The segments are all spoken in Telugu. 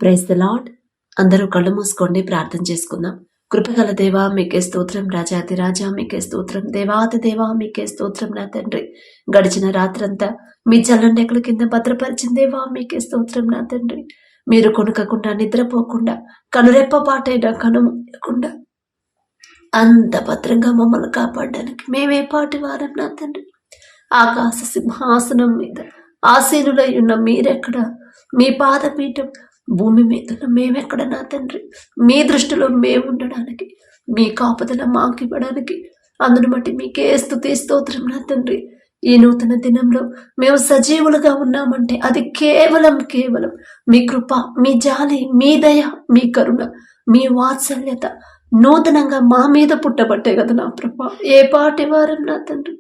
Praise the lord. అందరూ కళ్ళు మూసుకోండి, ప్రార్థన చేసుకుందాం. కృపగల దేవా మీకే స్తోత్రం, రాజాతి రాజా మీకే స్తోత్రం, దేవాతి దేవా మీకే స్తోత్రం. నా తండ్రి, గడిచిన రాత్రంతా మీ చల్లండెక్కల కింద భద్రపరిచిన దేవా మీకే స్తోత్రం. నా తండ్రి, మీరు కొనుకకుండా, నిద్రపోకుండా, కనురెప్ప పాటైనా కనుమూయకుండా అంత భద్రంగా మమ్మల్ని కాపాడడానికి మేమే పాటి వారం. నా తండ్రి, ఆకాశ సింహాసనం మీద ఆసీనులై ఉన్న మీరెక్కడ, మీ పాదపీఠం భూమి మీద మేమెక్కడ. నా తండ్రి, మీ దృష్టిలో మేము ఉండడానికి, మీ కాపుదల మాకు ఇవ్వడానికి, అందును బట్టి మీకే స్తుతి స్తోత్రం. నా తండ్రి, ఈ నూతన దినంలో మేము సజీవులుగా ఉన్నామంటే అది కేవలం మీ కృప, మీ జాలి, మీ దయ, మీ కరుణ, మీ వాత్సల్యత నూతనంగా మా మీద పుట్టబట్టే కదా నా ప్రభా. ఏ పాటి వారం నా తండ్రి,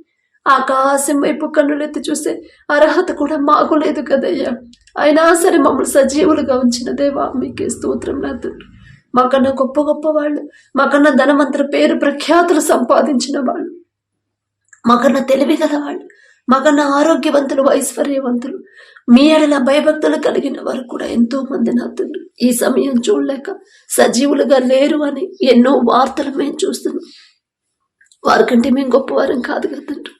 ఆకాశం వైపు కన్నులెత్తి చూసే అర్హత కూడా మాకు లేదు కదయ్యా. అయినా సరే మమ్మల్ని సజీవులుగా ఉంచిన దేవా మీకే స్తోత్రం. నా తండ్రి, మాకన్నా గొప్ప గొప్ప వాళ్ళు, మాకన్నా ధనవంతుల పేరు ప్రఖ్యాతులు సంపాదించిన వాళ్ళు, మాకన్నా తెలివి గల వాళ్ళు, మాకన్నా ఆరోగ్యవంతులు, ఐశ్వర్యవంతులు, మీ ఎడల భయభక్తులు కలిగిన వారు కూడా ఎంతో మంది నా తండ్రి ఈ సమయం చూడలేక సజీవులుగా లేరు అని ఎన్నో వార్తలు మేము చూస్తున్నాం. వారికంటే మేము గొప్పవారం కాదు కదా తండ్రి.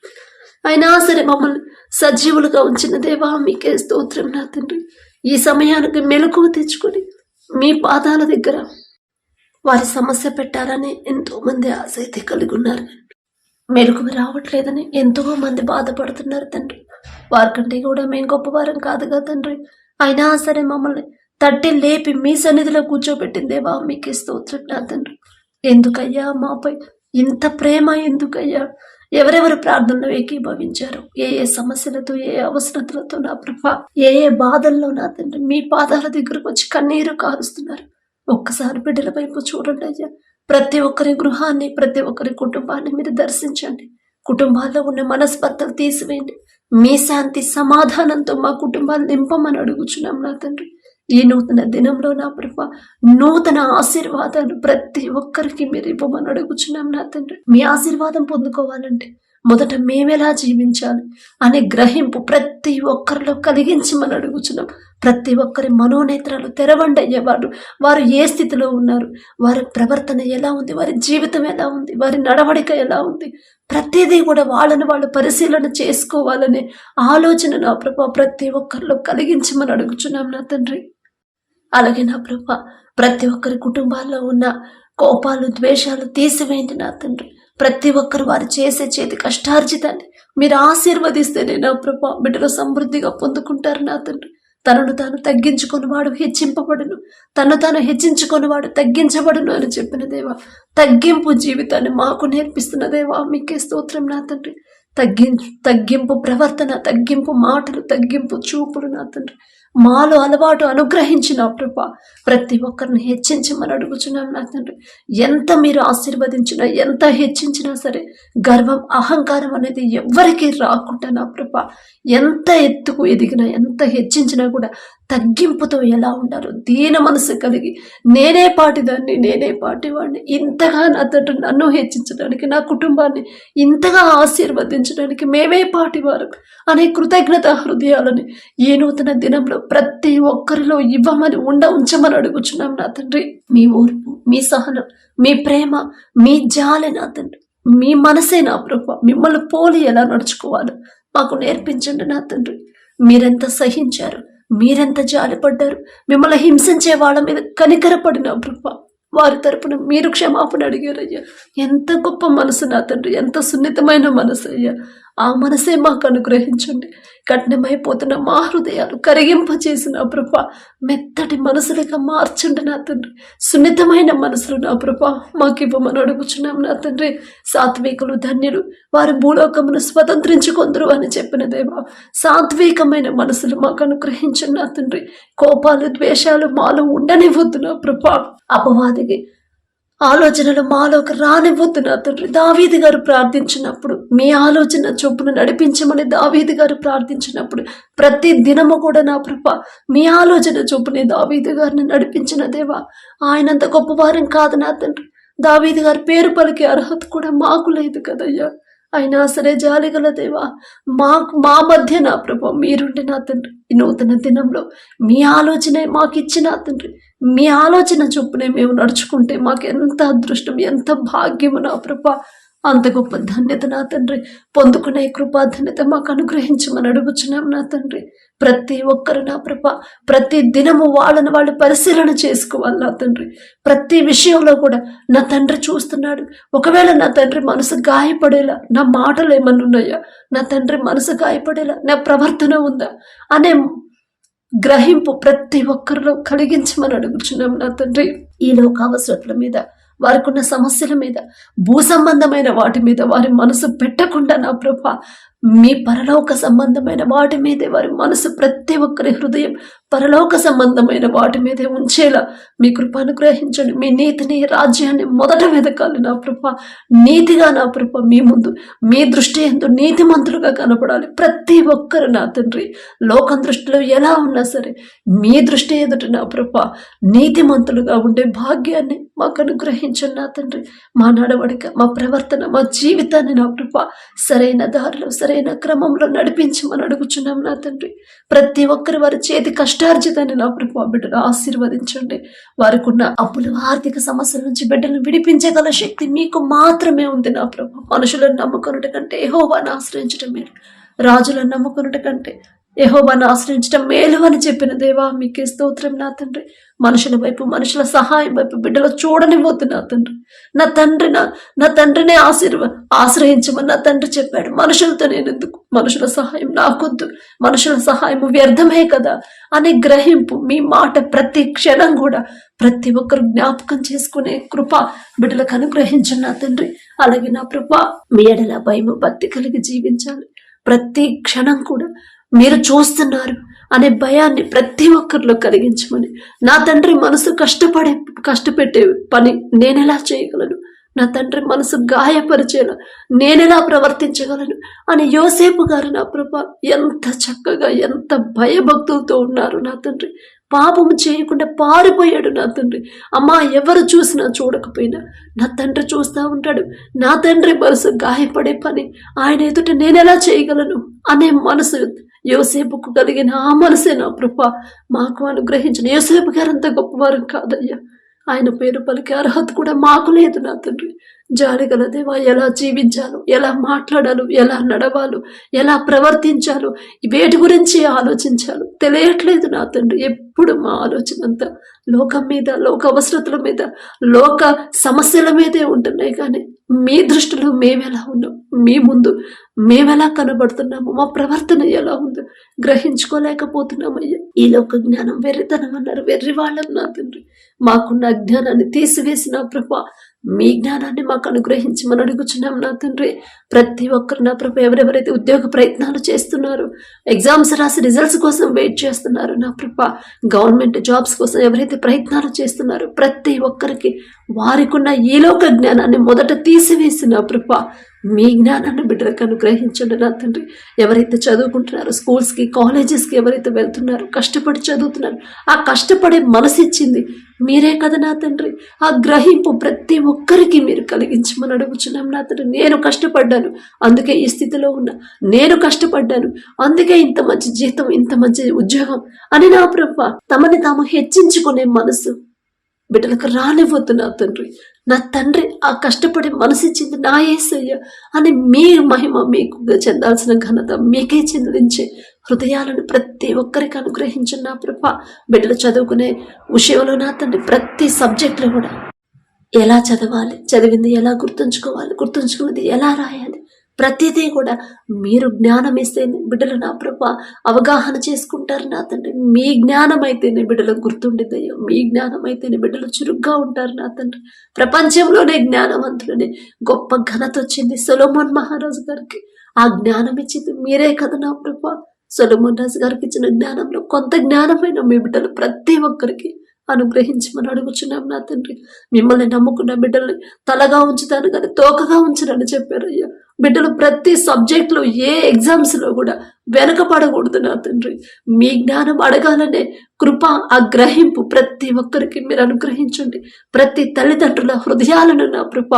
అయినా సరే మమ్మల్ని సజీవులుగా ఉంచిన దేవా మీకే స్తోత్రం. నా తండ్రి, ఈ సమయానికి మెలకువ తెచ్చుకొని మీ పాదాల దగ్గర వారి సమస్య పెట్టాలని ఎంతో మంది ఆశ అయితే కలిగి ఉన్నారు. మెలకువ రావట్లేదని ఎంతో మంది బాధపడుతున్నారు తండ్రి. వారికంటే కూడా మేము గొప్పవారం కాదు కదా తండ్రి. అయినా సరే మమ్మల్ని తట్టి లేపి మీ సన్నిధిలో కూర్చోబెట్టిన దేవా మీకే స్తోత్రం. నా తండ్రి, ఎందుకయ్యా మాపై ఇంత ప్రేమ, ఎందుకయ్యా? ఎవరెవరు ప్రార్థనలో ఏకీభవించారు, ఏ ఏ సమస్యలతో, ఏ ఏ అవసరతలతో నా ప్రభా, ఏ ఏ బాధల్లో నా తండ్రి మీ పాదాల దగ్గరకు వచ్చి కన్నీరు కారుస్తున్నారు. ఒక్కసారి బిడ్డల వైపు చూడండి అయ్యా. ప్రతి ఒక్కరి గృహాన్ని, ప్రతి ఒక్కరి కుటుంబాన్ని మీరు దర్శించండి. కుటుంబాల్లో ఉన్న మనస్పర్ధలు తీసివేయండి. మీ శాంతి సమాధానంతో మా కుటుంబాన్ని నింపమని అడుగుచున్నాం నా తండ్రి. ఈ నూతన దినంలో నా ప్రభా, నూతన ఆశీర్వాదాలు ప్రతి ఒక్కరికి మీరు ఇవ్వమని అడుగుచున్నాం నా తండ్రి. మీ ఆశీర్వాదం పొందుకోవాలంటే మొదట మేమెలా జీవించాలి అనే గ్రహింపు ప్రతి ఒక్కరిలో కలిగించమని అడుగుచున్నాం. ప్రతి ఒక్కరి మనోనేత్రాలు తెరవండి అయ్యేవారు. వారు ఏ స్థితిలో ఉన్నారు, వారి ప్రవర్తన ఎలా ఉంది, వారి జీవితం ఎలా ఉంది, వారి నడవడిక ఎలా ఉంది, ప్రతిదీ కూడా వాళ్ళని వాళ్ళు పరిశీలన చేసుకోవాలనే ఆలోచన నా ప్రభా ప్రతి ఒక్కరిలో కలిగించమని అడుగుచున్నాం నా తండ్రి. అలాగే నా ప్రభా, ప్రతి ఒక్కరి కుటుంబాల్లో ఉన్న కోపాలు, ద్వేషాలు తీసివేయండి నా తండ్రి. ప్రతి ఒక్కరు వారు చేసే చేతి కష్టార్జితాన్ని మీరు ఆశీర్వదిస్తేనే నా ప్రభా బిడ్డలు సమృద్ధిగా పొందుకుంటారు నా తండ్రి. తనను తాను తగ్గించుకొని వాడు హెచ్చింపబడును, తను తాను హెచ్చించుకొని వాడు తగ్గించబడును అని చెప్పిన దేవా, తగ్గింపు జీవితాన్ని మాకు నేర్పిస్తున్న దేవా మీకే స్తోత్రం నా తండ్రి. తగ్గింపు ప్రవర్తన, తగ్గింపు మాటలు, తగ్గింపు చూపులు నా తండ్రి మాలో అలవాటు అనుగ్రహించిన ప్రభా ప్రతి ఒక్కరిని హెచ్చించమని అడుగుచున్నాం నా తండ్రి. ఎంత మీరు ఆశీర్వదించినా, ఎంత హెచ్చించినా సరే గర్వం, అహంకారం అనేది ఎవ్వరికీ రాకుండా నా ప్రభా, ఎంత ఎత్తుకు ఎదిగినా, ఎంత హెచ్చించినా కూడా తగ్గింపుతో ఎలా ఉండాలో దీన మనసు కలిగి నేనే పాటిదాన్ని, నేనే పాటివాడిని, ఇంతగా నా తండ్రి నన్ను హెచ్చించడానికి, నా కుటుంబాన్ని ఇంతగా ఆశీర్వదించడానికి మేమే పాటివారు అనే కృతజ్ఞత హృదయాలని ఈ నూతన దినంలో ప్రతి ఒక్కరిలో ఇవ్వమని ఉంచమని అడుగుచున్నాం నా తండ్రి. మీ ఓర్పు, మీ సహనం, మీ ప్రేమ, మీ జాలి నా తండ్రి, మీ మనసే నా ప్రభు మిమ్మల్ని పోలి ఎలా నడుచుకోవాలో మాకు నేర్పించండి నా తండ్రి. మీరెంత సహించారు, మీరెంత జాలిపడ్డారు, మిమ్మల్ని హింసించే వాళ్ళ మీద కనికరపడిన ప్రభు వారి తరపున మీరు క్షమాపణ అడిగారయ్యా. ఎంత గొప్ప మనసు నా తండ్రి, ఎంత సున్నితమైన మనసు అయ్యా. ఆ మనసే మాకు అనుగ్రహించండి. కఠినమైపోతున్న మా హృదయాలు కరిగింపచేసిన ప్రభా మెత్తటి మనసులుగా మార్చండి నా తండ్రి. సున్నితమైన మనసులు నా ప్రభా మాకు ఇవ్వమని అడుగుచున్నాం నా తండ్రి. సాత్వికులు ధన్యులు, వారి భూలోకమును స్వతంత్రించుకొందరు అని చెప్పిన దేవా, సాత్వికమైన మనసులు మాకు అనుగ్రహించండి నా తండ్రి. కోపాలు, ద్వేషాలు మాలో ఉండనివ్వద్దు నా ప్రభా. అపవాదికి ఆలోచనలు మాలోకి రానివ్వద్దు నా తండ్రి. దావీదు గారు ప్రార్థించినప్పుడు మీ ఆలోచన చొప్పున నడిపించమని దావీదు గారు ప్రార్థించినప్పుడు ప్రతి దినము కూడా నా ప్రభ మీ ఆలోచన చొప్పునే దావీదు గారిని నడిపించిన దేవా, ఆయనంత గొప్పవారం కాదు నా తండ్రి. దావీదు గారు పేరు పలికే అర్హత కూడా మాకు లేదు కదయ్యా. అయినా సరే జాలిగల దేవా, మా మధ్య నా ప్రభా మీరుండి నా తండ్రి, ఈ నూతన దినంలో మీ ఆలోచనే మాకు ఇచ్చిన తండ్రి, మీ ఆలోచన చొప్పునే మేము నడుచుకుంటే మాకు ఎంత అదృష్టం, ఎంత భాగ్యము నా ప్రభా. అంత గొప్ప ధన్యత నా తండ్రి పొందుకునే కృపా ధన్యత మాకు అనుగ్రహించమని అడుగుచున్నాం నా తండ్రి. ప్రతి ఒక్కరు నా ప్రభ ప్రతి దినము వాళ్ళని వాళ్ళు పరిశీలన చేసుకోవాలి నా తండ్రి. ప్రతి విషయంలో కూడా నా తండ్రి చూస్తున్నాడు. ఒకవేళ నా తండ్రి మనసు గాయపడేలా నా మాటలు ఏమన్నా ఉన్నాయా, నా తండ్రి మనసు గాయపడేలా నా ప్రవర్తన ఉందా అనే గ్రహింపు ప్రతి ఒక్కరిలో కలిగించమని అడుగుచున్నాం నా తండ్రి. ఈ లోక అవసరతల మీద, వారికి ఉన్న సమస్యల మీద, భూ సంబంధమైన వాటి మీద వారి మనసు పెట్టకుండా నా ప్రభా మీ పరలోక సంబంధమైన వాటి మీదే వారి మనసు, ప్రతి ఒక్కరి హృదయం పరలోక సంబంధమైన వాటి మీదే ఉంచేలా మీ కృప అనుగ్రహించండి. మీ నీతిని, రాజ్యాన్ని మొదట వెదకాలి నా ప్రభా. నీతిగా నా ప్రభా మీ ముందు, మీ దృష్టి ఎందు నీతిమంతులుగా కనపడాలి ప్రతి ఒక్కరు నా తండ్రి. లోకం దృష్టిలో ఎలా ఉన్నా సరే మీ దృష్టి ఎదుట నా ప్రభా నీతిమంతులుగా ఉండే భాగ్యాన్ని మాకు అనుగ్రహించండి నా తండ్రి. మా నడవడిక, మా ప్రవర్తన, మా జీవితాన్ని నా ప్రభా సరైన దారిలో, సరైన క్రమంలో నడిపించమని అడుగుచున్నాం నా తండ్రి. ప్రతి ఒక్కరు వారి చేతి కష్టార్జితాన్ని నా ప్రభా బిడ్డలు ఆశీర్వదించండి. వారికి ఉన్న అప్పులు, ఆర్థిక సమస్యల నుంచి బిడ్డలను విడిపించగల శక్తి మీకు మాత్రమే ఉంది నా ప్రభా. మనుషులను నమ్ముకున్నట కంటే యెహోవాను ఆశ్రయించడం మేలు, రాజులను నమ్ముకున్నట కంటే యెహోవాను ఆశ్రయించడం మేలు అని చెప్పిన దేవా మీకే స్తోత్రం నా తండ్రి. మనుషుల వైపు, మనుషుల సహాయం వైపు బిడ్డలు చూడనివ్వద్దు నా తండ్రి. నా తండ్రినే ఆశ్రయించమని నా తండ్రి చెప్పాడు. మనుషులతో నేను ఎందుకు, మనుషుల సహాయం నాకొద్దు, మనుషుల సహాయం వ్యర్థమే కదా అనే గ్రహింపు మీ మాట ప్రతి క్షణం కూడా ప్రతి ఒక్కరు జ్ఞాపకం చేసుకునే కృప బిడ్డలకు అనుగ్రహించండి నా తండ్రి. అలాగే నా కృప మీ ఎడల భయము, భక్తి కలిగి జీవించాలి. ప్రతి క్షణం కూడా మీరు చూస్తున్నారు అనే భయాన్ని ప్రతి ఒక్కరిలో కలిగించమని నా తండ్రి. మనసు కష్టపెట్టే పని నేనెలా చేయగలను, నా తండ్రి మనసు గాయపరిచేలా నేనెలా ప్రవర్తించగలను అని యోసేపు గారు నా ప్రభా ఎంత చక్కగా, ఎంత భయభక్తులతో ఉన్నారు నా తండ్రి. పాపము చేయకుండా పారిపోయాడు నా తండ్రి. అమ్మా ఎవరు చూసినా చూడకపోయినా నా తండ్రి చూస్తూ ఉంటాడు. నా తండ్రి మనసు గాయపడే పని ఆయన ఎదుట నేనెలా చేయగలను అనే మనసు యోసేపుకు కలిగిన ఆ మనసే నా ప్రభా మాకు అనుగ్రహించిన. యోసేపు గారు అంత గొప్పవారు కాదయ్యా, ఆయన పేరు పలికే అర్హత కూడా మాకు లేదు నా తండ్రి. జాలిగల దేవా, ఎలా జీవించాలో, ఎలా మాట్లాడాలో, ఎలా నడవాలో, ఎలా ప్రవర్తించాలో, వేటి గురించి ఆలోచించాలో తెలియట్లేదు నా తండ్రి. ఎప్పుడు మా ఆలోచన అంతా లోకం మీద, లోక అవసరతల మీద, లోక సమస్యల మీదే ఉంటున్నాయి. కానీ మీ దృష్టిలో మేమెలా ఉన్నాం, మీ ముందు మేమెలా కనబడుతున్నాము, మా ప్రవర్తన ఎలా ఉందో గ్రహించుకోలేకపోతున్నామయ్యా. ఈ లోక జ్ఞానం వెర్రితనం అన్నారు, వెర్రి వాళ్ళం నా తండ్రి. మాకున్న అజ్ఞానాన్ని తీసివేసిన ప్రభా మీ జ్ఞానాన్ని మాకు అనుగ్రహించమని అడుగుచున్నాం నా తండ్రి. ప్రతి ఒక్కరు నా ప్రభా ఎవరెవరైతే ఉద్యోగ ప్రయత్నాలు చేస్తున్నారు, ఎగ్జామ్స్ రాసి రిజల్ట్స్ కోసం వెయిట్ చేస్తున్నారు నా ప్రభా, గవర్నమెంట్ జాబ్స్ కోసం ఎవరైతే ప్రయత్నాలు చేస్తున్నారో ప్రతి ఒక్కరికి వారికున్న ఈ లోక జ్ఞానాన్ని మొదట తీసివేసిన ప్రభా మీ జ్ఞానాన్ని బిడ్డలకు అనుగ్రహించండి నా తండ్రి. ఎవరైతే చదువుకుంటున్నారో, స్కూల్స్కి, కాలేజెస్కి ఎవరైతే వెళ్తున్నారో, కష్టపడి చదువుతున్నారు, ఆ కష్టపడే మనసిచ్చింది మీరే కదా నా తండ్రి. ఆ గ్రహింపు ప్రతి ఒక్కరికి మీరు కలిగించమని అడుగుచున్నాం నా తండ్రి. నేను కష్టపడ్డాను అందుకే ఈ స్థితిలో ఉన్నా, నేను కష్టపడ్డాను అందుకే ఇంత మంచి జీతం, ఇంత మంచి ఉద్యోగం అని నా ప్రభా తమని తాము హెచ్చించుకునే మనసు బిడ్డలకు రానివ్వద్దు నా తండ్రి. నా తండ్రి ఆ కష్టపడి మనసిచ్చింది నా యేసయ్య అని మీ మహిమ మీకు చెందాల్సిన ఘనత మీకే చెందించే హృదయాలను ప్రతి ఒక్కరికి అనుగ్రహించిన నా ప్రభా. బిడ్డలు చదువుకునే విషయంలో నా తండ్రి ప్రతి సబ్జెక్టులో కూడా ఎలా చదవాలి, చదివింది ఎలా గుర్తుంచుకోవాలి, గుర్తుంచుకున్నది ఎలా రాయాలి, ప్రతిదీ కూడా మీరు జ్ఞానం ఇస్తేనే బిడ్డలు నా ప్రభా అవగాహన చేసుకుంటారు నా తండ్రి. మీ జ్ఞానం అయితేనే బిడ్డలకు గుర్తుండిద్దయ్యో, మీ జ్ఞానం అయితేనే బిడ్డలు చురుగ్గా ఉంటారు నా తండ్రి. ప్రపంచంలోనే జ్ఞానవంతులని గొప్ప ఘనత వచ్చింది సొలొమోన్ మహారాజు గారికి. ఆ జ్ఞానం ఇచ్చింది మీరే కదా నా ప్రభా. సొలొమోన్ రాజు గారికి ఇచ్చిన జ్ఞానంలో కొంత జ్ఞానమైన మీ బిడ్డలు ప్రతి ఒక్కరికి అనుగ్రహించమని అడుగుచున్నాం నా తండ్రి. మిమ్మల్ని నమ్ముకున్న బిడ్డల్ని తలగా ఉంచుతాను కానీ తోకగా ఉంచనని చెప్పారు అయ్యా. బిడ్డలు ప్రతి సబ్జెక్ట్లో, ఏ ఎగ్జామ్స్లో కూడా వెనకపడకూడదు నా తండ్రి. మీ జ్ఞానం అడగాలనే కృప, ఆ గ్రహింపు ప్రతి ఒక్కరికి మీరు అనుగ్రహించండి. ప్రతి తల్లిదండ్రుల హృదయాలను నా కృప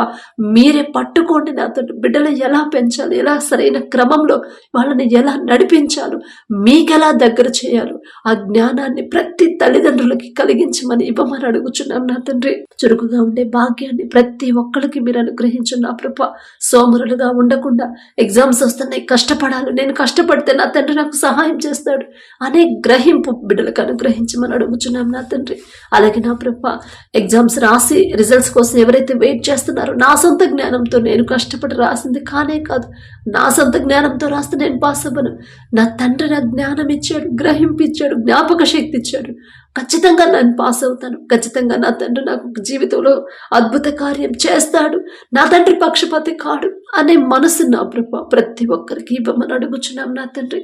మీరే పట్టుకోండి నా తండ్రి. బిడ్డలు ఎలా పెంచాలి, ఎలా సరైన క్రమంలో వాళ్ళని ఎలా నడిపించాలో, మీకెలా దగ్గర చేయాలో ఆ జ్ఞానాన్ని ప్రతి తల్లిదండ్రులకి కలిగించమని ఇవ్వమని అడుగుచున్నాం నా తండ్రి. చురుకుగా ఉండే భాగ్యాన్ని ప్రతి ఒక్కరికి మీరు అనుగ్రహించండి నా కృప. సోమరులుగా ఉండకుండా ఎగ్జామ్స్ వస్తున్నాయి, కష్టపడాలి, నేను కష్టపడితే నా తండ్రి నాకు సహాయం చేస్తాడు అనే గ్రహింపు బిడ్డలకు అనుగ్రహించమని అడుగుచున్నాం నా తండ్రి. అలాగే నా ప్రభ ఎగ్జామ్స్ రాసి రిజల్ట్స్ కోసం ఎవరైతే వెయిట్ చేస్తున్నారో, నా సొంత జ్ఞానంతో నేను కష్టపడి రాసింది కానే కాదు, నా సొంత జ్ఞానంతో రాస్తే నేను పాస్ అవ్వను. నా తండ్రి నాకు జ్ఞానం ఇచ్చాడు, గ్రహింపు ఇచ్చాడు, జ్ఞాపక శక్తి ఇచ్చాడు. ఖచ్చితంగా నేను పాస్ అవుతాను. ఖచ్చితంగా నా తండ్రి నాకు జీవితంలో అద్భుత కార్యం చేస్తాడు, నా తండ్రి పక్షపాతి కాడు అనే మనసు నా ప్రభ ప్రతి ఒక్కరికి ఇవ్వమని అడుగుచున్నాం నా తండ్రి.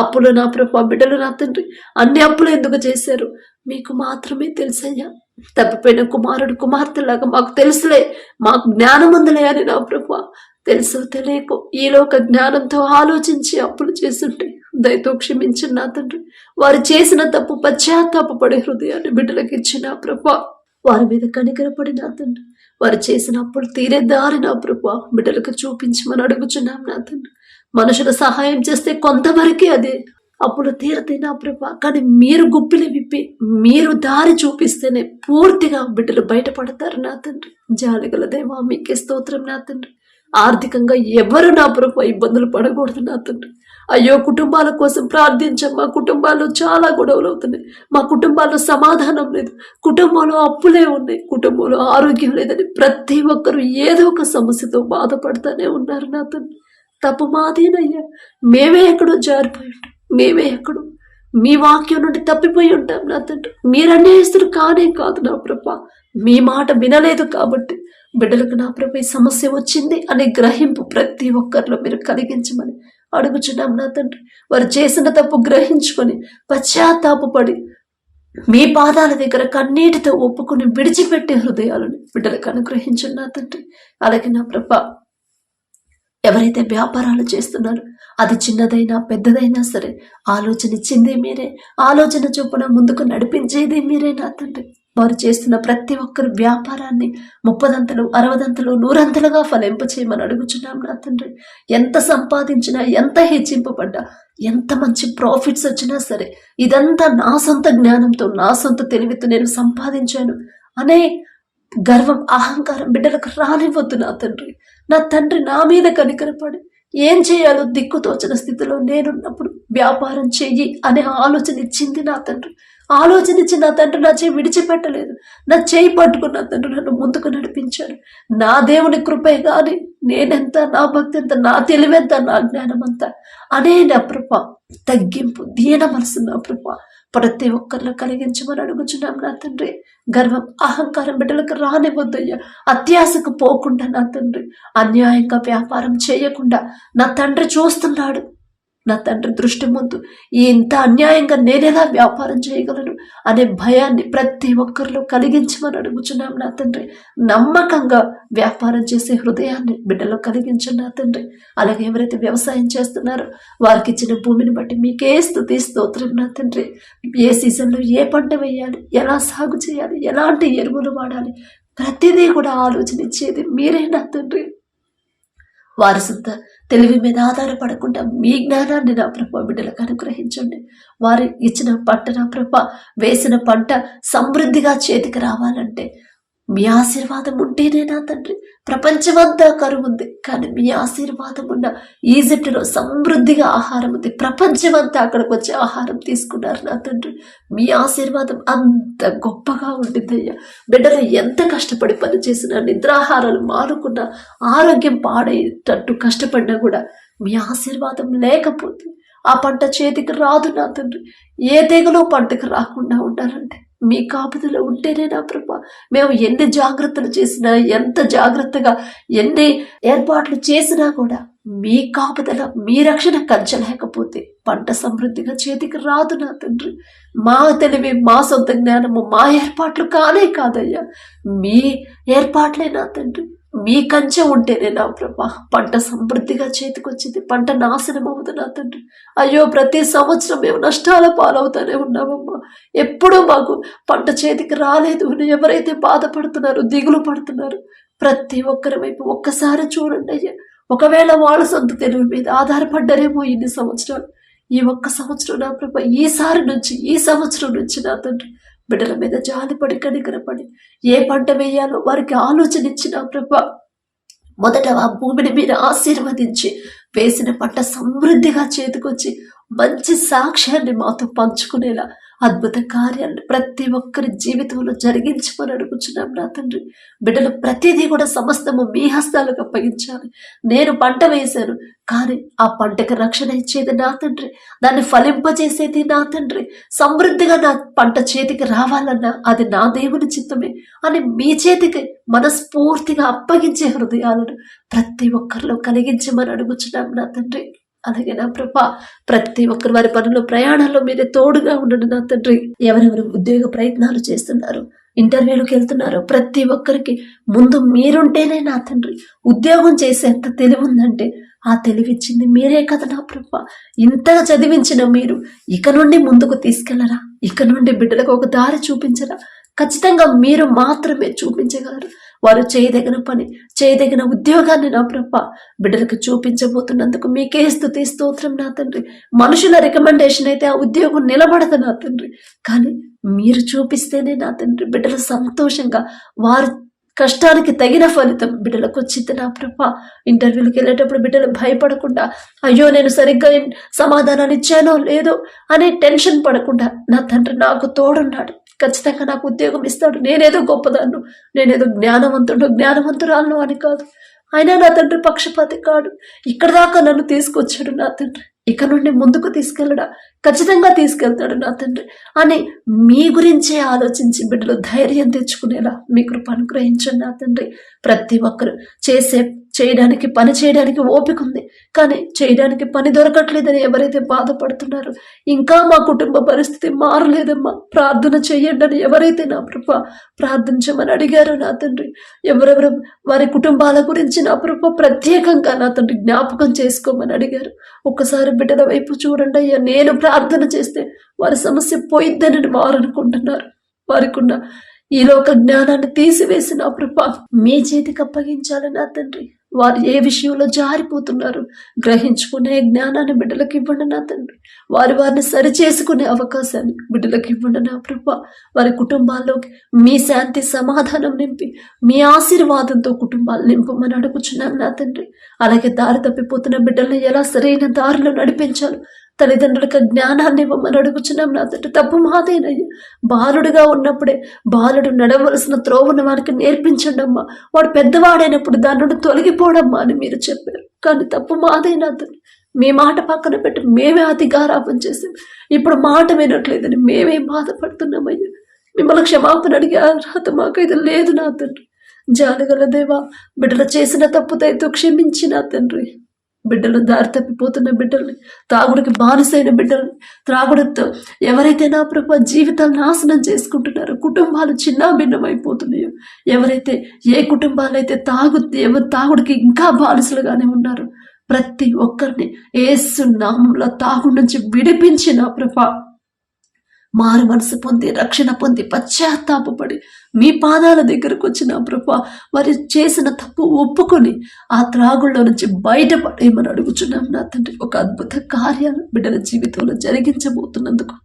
అప్పులు నా ప్రభ బిడ్డలు నా తండ్రి అన్ని అప్పులు ఎందుకు చేశారు మీకు మాత్రమే తెలుసయ్యా. తప్పిపోయిన కుమారుడు కుమార్తెలాగా మాకు తెలుసులే, మాకు జ్ఞానం ఉందిలే అని నా ప్రభ తెలుసు తెలియకు ఈలోక జ్ఞానంతో ఆలోచించి అప్పులు చేస్తుంటే దయతో క్షమించిన నా తండ్రి. వారు చేసిన తప్పు పశ్చాత్తాపపడే హృదయాన్ని బిడ్డలకు ఇచ్చిన ప్రభా, వారి మీద కనికరపడి నా తండ్రి వారు చేసిన అప్పులు తీరే దారి నా ప్రభా బిడ్డలకు చూపించమని అడుగుచున్నాం నా తండ్రి. మనుషులు సహాయం చేస్తే కొంతవరకే అదే అప్పులు తీరతాయి నా ప్రభా, కానీ మీరు గుప్పిలి విప్పి మీరు దారి చూపిస్తేనే పూర్తిగా బిడ్డలు బయటపడతారు నా తండ్రి. జాలిగల దేవా మీకే స్తోత్రం నా తండ్రి. ఆర్థికంగా ఎవరు నా ప్రభు ఇబ్బందులు పడకూడదు నా తండ్రి. అయ్యో కుటుంబాల కోసం ప్రార్థించాం, మా కుటుంబాల్లో చాలా గొడవలు అవుతున్నాయి, మా కుటుంబాల్లో సమాధానం లేదు, కుటుంబంలో అప్పులే ఉన్నాయి, కుటుంబంలో ఆరోగ్యం లేదని ప్రతి ఒక్కరు ఏదో ఒక సమస్యతో బాధపడుతూనే ఉన్నారు నా తండ్రి. తప్పు మాదేనయ్యా, మేమే ఎక్కడో జారిపోయి ఉంటాం, మేమే ఎక్కడో మీ వాక్యం నుండి తప్పిపోయి ఉంటాం నా తండ్రి. మీరు అన్యాయస్తులు కానే కాదు నా ప్రభ, మీ మాట వినలేదు కాబట్టి బిడ్డలకు నా ప్రభు సమస్య వచ్చింది అనే గ్రహింపు ప్రతి ఒక్కరిలో మీరు కలిగించమని అడుగుచున్నాం నా తండ్రి. వారు చేసిన తప్పు గ్రహించుకొని పశ్చాత్తాపడి మీ పాదాల దగ్గర కన్నీటితో ఒప్పుకొని విడిచిపెట్టే హృదయాలను బిడ్డలకు అనుగ్రహించండి నా తండ్రి. అలాగే నా ప్రభ ఎవరైతే వ్యాపారాలు చేస్తున్నారో అది చిన్నదైనా పెద్దదైనా సరే ఆలోచన ఇచ్చిందే మీరే, ఆలోచన చొప్పున ముందుకు నడిపించేదే మీరే నా తండ్రి. వారు చేస్తున్న ప్రతి ఒక్కరి వ్యాపారాన్ని 30ంతలు 60ంతలు 100ంతలుగా ఫలింపచేయమని అడుగుచున్నాం నా తండ్రి. ఎంత సంపాదించినా, ఎంత హెచ్చింపబడ్డా, ఎంత మంచి ప్రాఫిట్స్ వచ్చినా సరే ఇదంతా నా సొంత జ్ఞానంతో నా సొంత తెలివితో నేను సంపాదించాను అనే గర్వం అహంకారం బిడ్డలకు రానివ్వద్దు నా తండ్రి. నా తండ్రి నా మీద కనికరపడి ఏం చేయాలో దిక్కుతోచన స్థితిలో నేనున్నప్పుడు వ్యాపారం చెయ్యి అనే ఆలోచన ఇచ్చింది నా తండ్రి. ఆలోచన ఇచ్చి నా తండ్రి నా చేయి విడిచిపెట్టలేదు, నా చేయి పట్టుకున్న తండ్రి నన్ను ముందుకు నడిపించాడు. నా దేవుని కృపే కానీ నేనెంత, నా భక్తి ఎంత, నా తెలివెంత, నా జ్ఞానం అంతా అనే నా కృప తగ్గింపు దీన మనసు నా కృప ప్రతి ఒక్కరిలో కలిగించమని అడుగుచున్నాం నా తండ్రి. గర్వం అహంకారం బిడ్డలకు రానివ్వద్దయ్యా. అత్యాశకు పోకుండా నా తండ్రి అన్యాయంగా వ్యాపారం చేయకుండా నా తండ్రి చూస్తున్నాడు, నా తండ్రి దృష్టి ముందు ఇంత అన్యాయంగా నేనెలా వ్యాపారం చేయగలను అనే భయాన్ని ప్రతి ఒక్కరిలో కలిగించమని అడుగుచున్నాం నా తండ్రి. నమ్మకంగా వ్యాపారం చేసే హృదయాన్ని బిడ్డలో కలిగించండి నా తండ్రి. అలాగే ఎవరైతే వ్యవసాయం చేస్తున్నారో వారికి ఇచ్చిన భూమిని బట్టి మీకే స్తుతి స్తోత్రం నా తండ్రి. ఏ సీజన్లో ఏ పంట వేయాలి, ఎలా సాగు చేయాలి, ఎలాంటి ఎరువులు వాడాలి, ప్రతిదీ కూడా ఆలోచన ఇచ్చేది మీరే నా తండ్రి. వారి సొంత తెలివి మీద ఆధారపడకుండా మీ జ్ఞానాన్ని నా ప్రభ బిడ్డలకు అనుగ్రహించండి. వారు ఇచ్చిన పంట నా ప్రభ వేసిన పంట సమృద్ధిగా చేతికి రావాలంటే మీ ఆశీర్వాదం ఉంటేనే నా తండ్రి. ప్రపంచమంతా కరువు ఉంది, కానీ మీ ఆశీర్వాదం ఉన్న ఈజిప్టులో సమృద్ధిగా ఆహారం ఉంది. ప్రపంచమంతా అక్కడికి వచ్చి ఆహారం తీసుకున్నారు నా తండ్రి. మీ ఆశీర్వాదం అంత గొప్పగా ఉండిందయ్యా. బిడ్డలు ఎంత కష్టపడి పనిచేసినా, నిద్రాహారాలు మానుకున్నా, ఆరోగ్యం పాడేటట్టు కష్టపడినా కూడా మీ ఆశీర్వాదం లేకపోతే ఆ పంట చేతికి రాదు నా తండ్రి. ఏ తెగులో పంటకు రాకుండా ఉండాలంటే మీ కాపుదల ఉంటేనే నా ప్రభ. మేము ఎన్ని జాగ్రత్తలు చేసినా, ఎంత జాగ్రత్తగా ఎన్ని ఏర్పాట్లు చేసినా కూడా మీ కాపుదల, మీ రక్షణ కంచలేకపోతే పంట సమృద్ధిగా చేతికి రాదు నా తండ్రి. మా తెలివి, మా సొంత జ్ఞానము, మా ఏర్పాట్లు కానే కాదయ్యా, మీ ఏర్పాట్లే నా తండ్రి. మీ కంచె ఉంటేనే నా ప్రభా పంట సమృద్ధిగా చేతికొచ్చింది, పంట నాశనం అవ్వదు నా తండ్రి. అయ్యో, ప్రతి సంవత్సరం మేము నష్టాల పాలవుతానే ఉన్నామమ్మా. ఎప్పుడూ మాకు పంట చేతికి రాలేదు అని ఎవరైతే బాధపడుతున్నారో, దిగులు పడుతున్నారు, ప్రతి ఒక్కరి వైపు ఒక్కసారి చూడండి అయ్యా. ఒకవేళ వాళ్ళ సొంత తెలివి మీద ఆధారపడ్డారేమో ఇన్ని సంవత్సరాలు, ఈ ఒక్క సంవత్సరం నా ప్రభా, ఈ సంవత్సరం నుంచి నా తండ్రి బిడ్డల మీద జాలిపడి కనికరపడి ఏ పంట వేయాలో వారికి ఆలోచన ఇచ్చిన ప్రభా, మొదట ఆ భూమిని మీరు ఆశీర్వదించి వేసిన పంట సమృద్ధిగా చేతికొచ్చి మంచి సాక్ష్యాన్ని మాతో పంచుకునేలా అద్భుత కార్యాలను ప్రతి ఒక్కరి జీవితంలో జరిగించమని అడుగుచున్నాం నా తండ్రి. బిడ్డలు ప్రతిదీ కూడా సమస్తము మీ హస్తాలకు అప్పగించాలి. నేను పంట వేశాను, కానీ ఆ పంటకు రక్షణ ఇచ్చేది నా తండ్రి, దాన్ని ఫలింపజేసేది నా తండ్రి, సమృద్ధిగా నా పంట చేతికి రావాలన్నా అది నా దేవుని చిత్తమే అని మీ చేతికి మనస్ఫూర్తిగా అప్పగించే హృదయాలను ప్రతి ఒక్కరిలో కలిగించమని అడుగుచున్నాం నా తండ్రి. అలాగే నా ప్రభా, ప్రతి ఒక్కరు వారి పనులు ప్రయాణాల్లో మీరే తోడుగా ఉండండి నా తండ్రి. ఎవరెవరు ఉద్యోగ ప్రయత్నాలు చేస్తున్నారు, ఇంటర్వ్యూలకు వెళ్తున్నారు, ప్రతి ఒక్కరికి ముందు మీరుంటేనే నా తండ్రి ఉద్యోగం చేసేంత తెలివి ఉందంటే ఆ తెలివిచ్చింది మీరే కదా నా ప్రభా. ఇంతగా చదివించిన మీరు ఇక నుండి ముందుకు తీసుకెళ్లరా? ఇక నుండి బిడ్డలకు ఒక దారి చూపించరా? ఖచ్చితంగా మీరు మాత్రమే చూపించగలరు. వారు చేయదగిన పని, చేయదగిన ఉద్యోగాన్ని నా ప్రభా బిడ్డలకు చూపించబోతున్నందుకు మీకే స్తుతి స్తోత్రం నా తండ్రి. మనుషుల రికమెండేషన్ అయితే ఆ ఉద్యోగం నిలబడదు నా తండ్రి, కానీ మీరు చూపిస్తేనే నా తండ్రి బిడ్డలు సంతోషంగా వారు కష్టానికి తగిన ఫలితం బిడ్డలకు వచ్చింది నా ప్రభా. ఇంటర్వ్యూలకు వెళ్ళేటప్పుడు బిడ్డలు భయపడకుండా, అయ్యో నేను సరిగ్గా సమాధానాన్ని ఇచ్చానో లేదో అనే టెన్షన్ పడకుండా నా తండ్రి నాకు తోడున్నాడు, ఖచ్చితంగా నాకు ఉద్యోగం ఇస్తాడు, నేనేదో గొప్పదాన్ను, నేనేదో జ్ఞానవంతురాలను అని కాదు. అయినా నా తండ్రి పక్షపాతి కాడు. ఇక్కడ దాకా నన్ను తీసుకొచ్చాడు నా తండ్రి, ఇక నుండి ముందుకు తీసుకెళ్ళడా? ఖచ్చితంగా తీసుకెళ్తాడు నా తండ్రి అని మీ గురించే ఆలోచించి బిడ్డలు ధైర్యం తెచ్చుకునేలా మీ కృప అనుగ్రహించండి నా తండ్రి. ప్రతి ఒక్కరు పని చేయడానికి ఓపిక ఉంది, కానీ చేయడానికి పని దొరకట్లేదని ఎవరైతే బాధపడుతున్నారో, ఇంకా మా కుటుంబ పరిస్థితి మారలేదమ్మా, ప్రార్థన చెయ్యండి అని ఎవరైతే నా ప్రభ ప్రార్థించమని అడిగారో నా తండ్రి, ఎవరెవరు వారి కుటుంబాల గురించి నా ప్రభ ప్రత్యేకంగా నా తండ్రి జ్ఞాపకం చేసుకోమని అడిగారు. ఒక్కసారి బిడ్డల వైపు చూడండి అయ్యా. నేను ప్రార్థన చేస్తే వారి సమస్య పోయిద్దని వారు అనుకుంటున్నారు. వారికి ఉన్న ఈ లోక జ్ఞానాన్ని తీసివేసి నా ప్రభ మీ చేతికి అప్పగించాలి నా తండ్రి. వారు ఏ విషయంలో జారిపోతున్నారు గ్రహించుకునే జ్ఞానాన్ని బిడ్డలకు ఇవ్వండి నా తండ్రి. వారిని సరిచేసుకునే అవకాశాన్ని బిడ్డలకు ఇవ్వండి నా ప్రభ. వారి కుటుంబాల్లోకి మీ శాంతి సమాధానం నింపి మీ ఆశీర్వాదంతో కుటుంబాలు నింపమని అడుగుచున్నాను నా తండ్రి. అలాగే దారి తప్పిపోతున్న బిడ్డల్ని ఎలా సరైన దారిలో నడిపించాలో తల్లిదండ్రులకు జ్ఞానాన్ని ఇవ్వమని అడుగుచున్నాం నా తండ్రి. తప్పు మాదేనయ్యా. బాలుడుగా ఉన్నప్పుడే బాలుడు నడవలసిన త్రోవను వారికి నేర్పించండి అమ్మా. వాడు పెద్దవాడైనప్పుడు దాని నుండి తొలగిపోవడమ్మా అని మీరు చెప్పారు, కానీ తప్పు మాదే నా తండ్రి. మీ మాట పక్కన పెట్టి మేమే అతి గారాపం చేసాం. ఇప్పుడు మాట వినట్లేదని మేమే బాధపడుతున్నామయ్యా. మిమ్మల్ని క్షమాపణ అడిగే అర్హత మాకైతే లేదు నా తండ్రి. జాలిగల దేవా, బిడ్డలు చేసిన తప్పుదైతే క్షమించి నా తండ్రి. బిడ్డలు దారి తప్పిపోతున్న బిడ్డల్ని, తాగుడికి బానిసైన బిడ్డల్ని, త్రాగుడుతో ఎవరైతే నా ప్రభు జీవితాలు నాశనం చేసుకుంటున్నారో, కుటుంబాలు చిన్నాభిన్నమైపోతున్నాయో, ఎవరైతే ఏ కుటుంబాలైతే తాగుడికి ఇంకా బానిసలుగానే ఉన్నారో, ప్రతి ఒక్కరిని యేసు నామములో తాగుడు నుంచి విడిపించి నా ప్రభు మారు మనసు పొంది రక్షణ పొంది పశ్చాత్తాపడి మీ పాదాల దగ్గరకు వచ్చిన ప్రభా వారు చేసిన తప్పు ఒప్పుకొని ఆ త్రాగుల్లో నుంచి బయటపడేయమని అడుగుచున్నాం నా తండ్రి. ఒక అద్భుత కార్యాలు బిడ్డల జీవితంలో జరిగించబోతున్నందుకు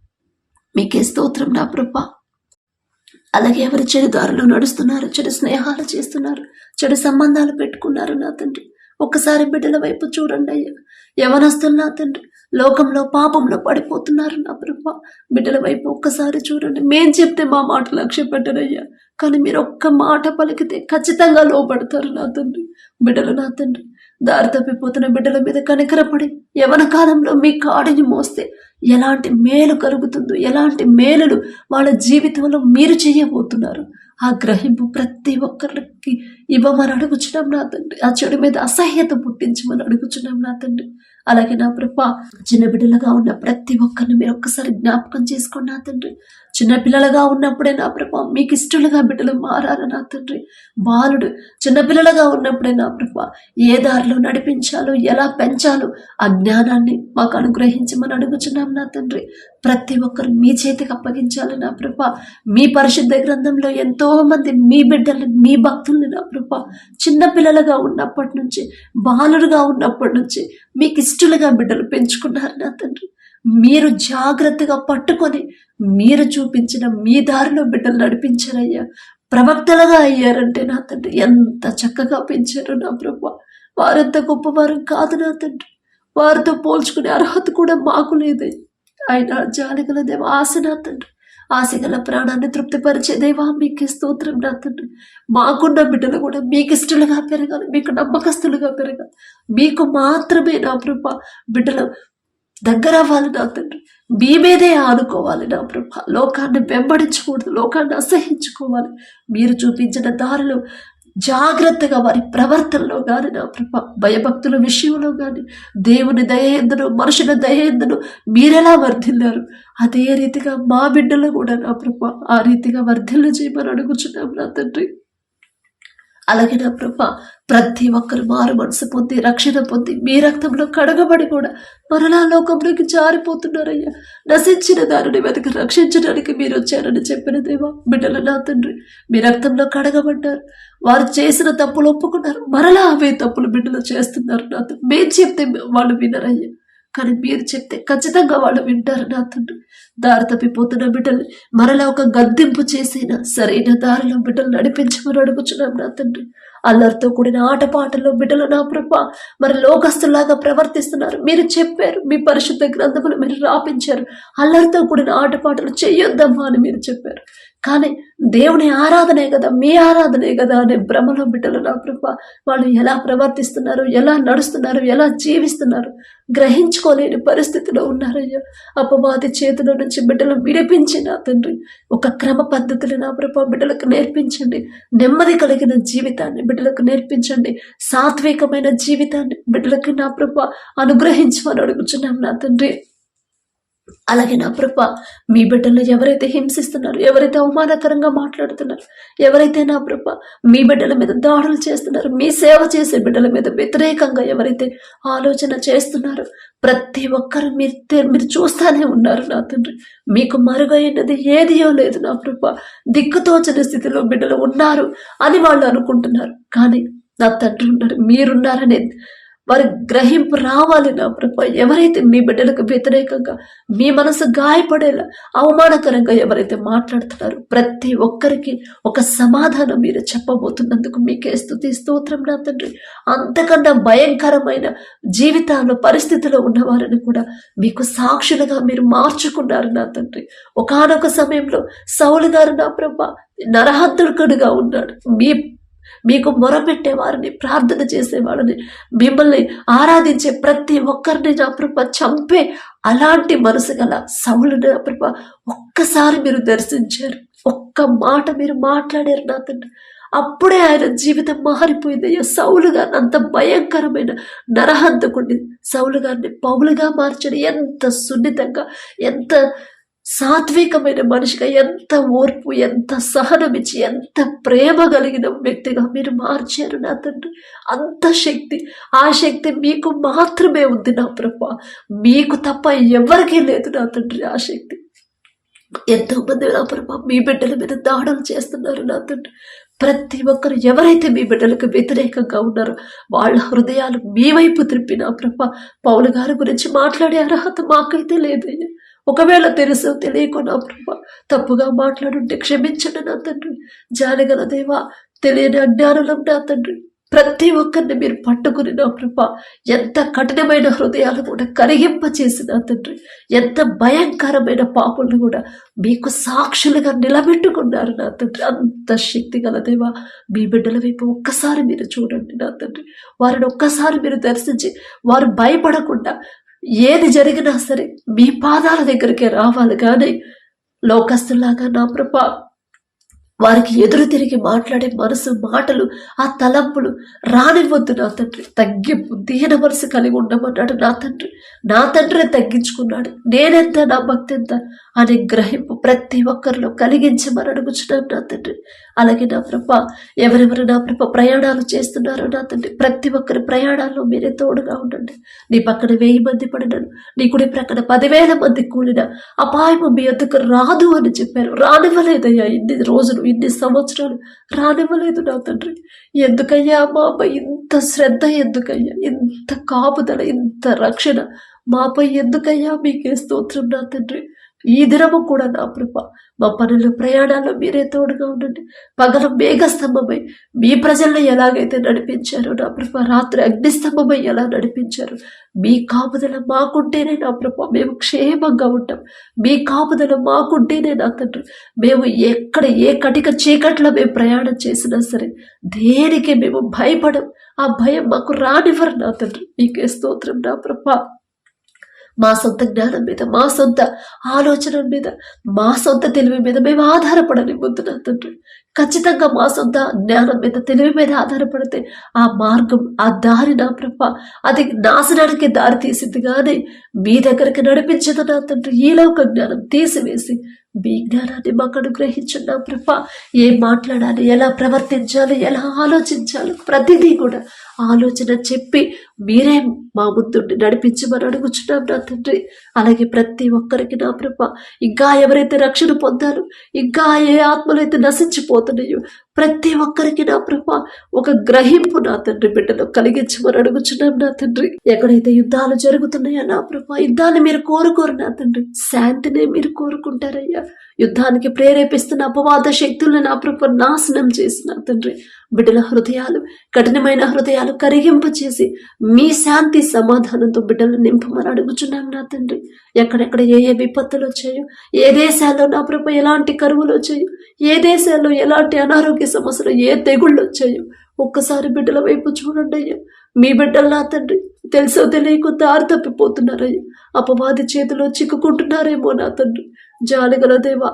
మీకే స్తోత్రం నా ప్రభా. అలాగే ఎవరు చెడు దారిలో నడుస్తున్నారు, చెడు స్నేహాలు చేస్తున్నారు, చెడు సంబంధాలు పెట్టుకున్నారు నా తండ్రి, ఒక్కసారి బిడ్డల వైపు చూడండి అయ్యా. యవనస్తులు నా తండ్రి లోకంలో పాపంలో పడిపోతున్నారు నా ప్రభా. బిడ్డల వైపు ఒక్కసారి చూడండి. మేం చెప్తే మా మాట లక్ష్య పెట్టరయ్యా, కానీ మీరు ఒక్క మాట పలికితే ఖచ్చితంగా లోపడతారు నా తండ్రి. బిడ్డలు నా తండ్రి దారి తప్పిపోతున్న బిడ్డల మీద కనికరపడి యవన కాలంలో మీ కాడిని మోస్తే ఎలాంటి మేలు కలుగుతుందో, ఎలాంటి మేలులు వాళ్ళ జీవితంలో మీరు చేయబోతున్నారు, ఆ గ్రహింపు ప్రతి ఒక్కరికి ఇవ్వమని అడుగుచున్నాం నా తండ్రి. ఆ చెడు మీద అసహ్యత పుట్టించమని అడుగుచున్నాం నా తండ్రి. అలాగే నా ప్రభా చిన్న బిడ్డలుగా ఉన్న ప్రతి ఒక్కరిని మీరు ఒక్కసారి జ్ఞాపకం చేసుకోండి నా తండ్రి. చిన్నపిల్లలుగా ఉన్నప్పుడే నా ప్రభా మీకు ఇష్టలుగా బిడ్డలు మారారు నా తండ్రి. బాలుడు చిన్నపిల్లలుగా ఉన్నప్పుడే నా ప్రభా ఏ దారిలో నడిపించాలో, ఎలా పెంచాలో ఆ జ్ఞానాన్ని మాకు అనుగ్రహించమని అడుగుచున్నాం నా తండ్రి. ప్రతి ఒక్కరు మీ చేతికి అప్పగించాలి నా ప్రభా. మీ పరిశుద్ధ గ్రంథంలో ఎంతో మంది మీ బిడ్డల్ని, మీ భక్తుల్ని నా ప్రభా చిన్నపిల్లలుగా ఉన్నప్పటి నుంచి, బాలుడుగా ఉన్నప్పటి నుంచి మీకు ఇష్టలుగా బిడ్డలు పెంచుకున్నారు నా తండ్రి. మీరు జాగ్రత్తగా పట్టుకొని మీరు చూపించిన మీ దారిలో బిడ్డలు నడిపించారయ్యా. ప్రవక్తలుగా అయ్యారంటే నా తండ్రి ఎంత చక్కగా పెంచారు నా ప్రభా. వారంత గొప్పవారు కాదు నా తండ్రి. వారితో పోల్చుకునే అర్హత కూడా మాకు లేదు. ఆయన జాలిగల దేవ, ఆశ నా తండ్రి, ఆశగల ప్రాణాన్ని తృప్తిపరిచే దేవా మీకే స్తోత్రం నా తండ్రి. మాకున్న బిడ్డలు కూడా మీకు ఇష్టలుగా పెరగాలి, మీకు నమ్మకస్తులుగా పెరగాలి. మీకు మాత్రమే నా ప్రభా బిడ్డలు దగ్గర అవ్వాలి నా తండ్రి. మీ మీదే ఆనుకోవాలి నా ప్రభా. లోకాన్ని వెంబడించకూడదు, లోకాన్ని అసహించుకోవాలి. మీరు చూపించిన దారిలో జాగ్రత్తగా వారి ప్రవర్తనలో కానీ నా ప్రభా, భయభక్తుల విషయంలో కానీ, దేవుని దయేందును మనుషుల దయేందును మీరెలా వర్ధిల్లారు అదే రీతిగా మా బిడ్డలు కూడా నా ప్రభా ఆ రీతిగా వర్ధిల్లు చేయమని అడుగుచున్నాం నా తండ్రి. అలాగే నా ప్రభా ప్రతి ఒక్కరు మారు మనసు పొంది, రక్షణ పొంది, మీ రక్తంలో కడగబడి కూడా మరలా లోకంలోకి జారిపోతున్నారయ్యా. నశించిన దానిని వెతికి రక్షించడానికి మీరు వచ్చారని చెప్పిన దేవా, బిడ్డలు నా తండ్రి మీ రక్తంలో కడగబడ్డారు. వారు చేసిన తప్పులు ఒప్పుకున్నారు, మరలా అవే తప్పులు బిడ్డలు చేస్తున్నారు నా తండ్రి. మేము చెప్తే వాళ్ళు వినరయ్యా, కానీ మీరు చెప్తే ఖచ్చితంగా వాళ్ళు వింటారు నా తండ్రి. దారి తప్పిపోతున్న బిడ్డల్ని మరలా ఒక గద్దింపు చేసిన సరైన దారిలో బిడ్డలు నడిపించమని అడుగుచున్నాం నా తండ్రి. అల్లరితో కూడిన ఆటపాటల్లో బిడ్డలు నా ప్రభా మరి లోకస్తులాగా ప్రవర్తిస్తున్నారు. మీరు చెప్పారు, మీ పరిశుద్ధ గ్రంథములు మీరు రాపించారు, అల్లరితో కూడిన ఆటపాటలు చెయ్యొద్దమ్మా అని మీరు చెప్పారు. కానీ దేవుని ఆరాధనే కదా, మీ ఆరాధనే కదా అనే భ్రమలో బిడ్డలు నా ప్రభా వాళ్ళు ఎలా ప్రవర్తిస్తున్నారు, ఎలా నడుస్తున్నారు, ఎలా జీవిస్తున్నారు గ్రహించుకోలేని పరిస్థితిలో ఉన్నారయ్యా. అపవాది చేతిలో నుంచి బిడ్డలు విడిపించి నా తండ్రి ఒక క్రమ పద్ధతిని నా ప్రభా బిడ్డలకు నేర్పించండి. నెమ్మది కలిగిన జీవితాన్ని బిడ్డలకు నేర్పించండి. సాత్వికమైన జీవితాన్ని బిడ్డలకి నా ప్రభా అనుగ్రహించమని అడుగుచున్నాం నా తండ్రి. అలాగే నా ప్రభా మీ బిడ్డలు ఎవరైతే హింసిస్తున్నారు, ఎవరైతే అవమానకరంగా మాట్లాడుతున్నారు, ఎవరైతే నా ప్రభా మీ బిడ్డల మీద దాడులు చేస్తున్నారు, మీ సేవ చేసే బిడ్డల మీద వ్యతిరేకంగా ఎవరైతే ఆలోచన చేస్తున్నారో ప్రతి ఒక్కరు మీరు చూస్తానే ఉన్నారు నా తండ్రి. మీకు మరుగైనది ఏదియో లేదు నా ప్రభా. దిక్కుతోచని స్థితిలో బిడ్డలు ఉన్నారు అని వాళ్ళు అనుకుంటున్నారు, కానీ నా తండ్రి ఉన్నారు, మీరున్నారనేది వారి గ్రహింపు రావాలి నా ప్రభా. ఎవరైతే మీ బిడ్డలకు వ్యతిరేకంగా మీ మనసు గాయపడేలా అవమానకరంగా ఎవరైతే మాట్లాడుతున్నారో ప్రతి ఒక్కరికి ఒక సమాధానం మీరు చెప్పబోతున్నందుకు మీకే స్తుతి స్తోత్రం నా తండ్రి. అంతకన్నా భయంకరమైన జీవితాల్లో పరిస్థితిలో ఉన్నవారిని కూడా మీకు సాక్షులుగా మీరు మార్చుకున్నారు నా తండ్రి. ఒకానొక సమయంలో సౌలు గారు నా ప్రభా నరహంతకుడుగా ఉన్నాడు. మీకు మొరపెట్టే వారిని, ప్రార్థన చేసేవాడిని, మిమ్మల్ని ఆరాధించే ప్రతి ఒక్కరిని నా ప్రభా చంపే అలాంటి మనసు గల సౌలు నా ప్రభా ఒక్కసారి మీరు దర్శించారు, ఒక్క మాట మీరు మాట్లాడారు నా తండ్రి. అప్పుడే ఆయన జీవితం మారిపోయింది అయ్యా. సౌలు గారిని అంత భయంకరమైన నరహంతకుడిని సౌలు గారిని పౌలుగా మార్చడం ఎంత సున్నితంగా, ఎంత సాత్వికమైన మనిషిగా, ఎంత ఓర్పు, ఎంత సహనం ఇచ్చి, ఎంత ప్రేమ కలిగిన వ్యక్తిగా మీరు మార్చారు నా తండ్రి. అంత శక్తి, ఆ శక్తి మీకు మాత్రమే ఉంది నా ప్రభా. మీకు తప్ప ఎవరికీ లేదు నా తండ్రి ఆ శక్తి. ఎంతో మంది నా ప్రభా మీ బిడ్డల మీద దాడులు చేస్తున్నారు నా తండ్రి. ప్రతి ఒక్కరు ఎవరైతే మీ బిడ్డలకు వ్యతిరేకంగా ఉన్నారో వాళ్ళ హృదయాలు మీ వైపు త్రిప్పి నా ప్రభా పౌలు గారి గురించి మాట్లాడే అర్హత మాకైతే లేదయ్యా. ఒకవేళ తెలుసో తెలియకో నా ప్రభా తప్పుగా మాట్లాడుంటే క్షమించండి నా తండ్రి. జాలిగల దేవా, తెలియని అజ్ఞానులం నా తండ్రి. ప్రతి ఒక్కరిని మీరు పట్టుకుని నా ప్రభా ఎంత కఠినమైన హృదయాలు కూడా కరిగింపచేసి నా తండ్రి, ఎంత భయంకరమైన పాపులను కూడా మీకు సాక్షులుగా నిలబెట్టుకున్నారు నా తండ్రి. అంత శక్తి గల దేవా, మీ బిడ్డల వైపు ఒక్కసారి మీరు చూడండి నా తండ్రి. వారిని ఒక్కసారి మీరు దర్శించి వారు భయపడకుండా ఏది జరిగినా సరే మీ పాదాల దగ్గరికే రావాలి, కానీ లోకస్తులాగా నా ప్రభా వారికి ఎదురు తిరిగి మాట్లాడే మనసు, మాటలు, ఆ తలంపులు రానివ్వద్దు నా తండ్రి. తగ్గింపు, దీన మనసు కలిగి ఉండమన్నాడు నా తండ్రి. నా తండ్రి తగ్గించుకున్నాడు, నేనెంత, నా భక్తి ఎంత అనే గ్రహింపు ప్రతి ఒక్కరిలో కలిగించమని అడుగుచున్నాం నా తండ్రి. అలాగే నా ప్రభ, ఎవరెవరు నా ప్రభ ప్రయాణాలు చేస్తున్నారో నా తండ్రి, ప్రతి ఒక్కరి ప్రయాణాల్లో మీరే తోడుగా ఉండండి. నీ పక్కన 1000 మంది పడినాను, నీ కుడి ప్రక్కన 10,000 మంది కూలిన అపాయము మీ వద్దకు రాదు అని చెప్పారు. రానివ్వలేదయ్యా, ఇన్ని రోజులు, ఇన్ని సంవత్సరాలు రానివ్వలేదు నా తండ్రి. ఎందుకయ్యా మాపై ఇంత శ్రద్ధ, ఎందుకయ్యా ఇంత కాపుదల, ఇంత రక్షణ మాపై ఎందుకయ్యా? మీకే స్తోత్రం నా తండ్రి. ఈ దినము కూడా నా ప్రభ, మా పనులు, ప్రయాణాల్లో మీరే తోడుగా ఉండండి. పగలు మేఘస్తంభమై మీ ప్రజలను ఎలాగైతే నడిపించారో నా ప్రభ, రాత్రి అగ్నిస్తంభమై ఎలా నడిపించారు, మీ కాపుదల మాకుంటేనే నా ప్రభ మేము క్షేమంగా ఉంటాం. మీ కాపుదల మాకుంటేనే నా తండ్రి మేము ఎక్కడ, ఏ కటిక చీకట్లో మేము ప్రయాణం చేసినా సరే దేనికి మేము భయపడం. ఆ భయం మాకు రానివ్వరు నా తండ్రి. మీకే స్తోత్రం నా ప్రభ. మా సొంత జ్ఞానం మీద, మా సొంత ఆలోచన మీద, మా సొంత తెలివి మీద మేము ఆధారపడనివ్వద్దు నా తండ్రి. ఖచ్చితంగా మా సొంత జ్ఞానం మీద, తెలివి మీద ఆధారపడితే ఆ మార్గం, ఆ దారి నా ప్రభ అది నాశనానికి దారి తీసింది, కానీ మీ దగ్గరికి నడిపించదు నా తండ్రి. ఈలోక జ్ఞానం తీసివేసి మీ జ్ఞానాన్ని మాకు అనుగ్రహించండి నా ప్రభ. ఏం మాట్లాడాలి, ఎలా ప్రవర్తించాలి, ఎలా ఆలోచించాలి, ప్రతిదీ కూడా ఆలోచన చెప్పి మీరే మా ముందుండి నడిపించమని అడుగుచున్నాం నా తండ్రి. అలాగే ప్రతి ఒక్కరికి నా ప్రభ, ఇంకా ఎవరైతే రక్షణ పొందారో, ఇంకా ఏ ఆత్మలైతే నశించిపోతున్నాయో ప్రతి ఒక్కరికి నా ప్రభ ఒక గ్రహింపు నా తండ్రి బిడ్డలు కలిగించమని అడుగుచున్నాం నా తండ్రి. ఎక్కడైతే యుద్ధాలు జరుగుతున్నాయో నా ప్రభ, యుద్ధాన్ని మీరు కోరుకోరు నా తండ్రి, శాంతినే మీరు కోరుకుంటారయ్యా. యుద్ధానికి ప్రేరేపిస్తున్న అపవాద శక్తులను నా ప్రభ నాశనం చేసిన తండ్రి, బిడ్డల హృదయాలు, కఠినమైన హృదయాలు కరిగింపు చేసి మీ శాంతి సమాధానంతో బిడ్డలు నింపమని అడుగుచున్నాం నా తండ్రి. ఎక్కడెక్కడ ఏ ఏ విపత్తులు వచ్చాయో, ఏ దేశాల్లో నా ప్రభ ఎలాంటి కరువులు వచ్చాయో, ఏ దేశాల్లో ఎలాంటి అనారోగ్య సమస్యలు, ఏ తెగుళ్ళు వచ్చాయో ఒక్కసారి బిడ్డల వైపు చూడండి అయ్యా. మీ బిడ్డలు నా తండ్రి తెలుసో తెలియక దారి తప్పిపోతున్నారయ్యా, అపవాది చేతిలో చిక్కుకుంటున్నారేమో నా తండ్రి. జాలిగల దేవా,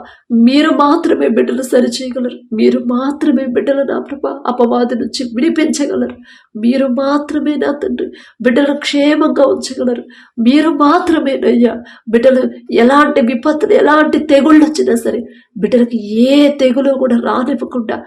మీరు మాత్రమే బిడ్డలు సరిచేయగలరు. మీరు మాత్రమే బిడ్డలు నా ప్రభ అపవాది నుంచి విడిపించగలరు. మీరు మాత్రమే నా తండ్రి బిడ్డలు క్షేమంగా ఉంచగలరు. మీరు మాత్రమేనయ్యా బిడ్డలు ఎలాంటి విపత్తులు, ఎలాంటి తెగుళ్ళు వచ్చినా సరే బిడ్డలకి ఏ తెగులు కూడా రానివ్వకుండా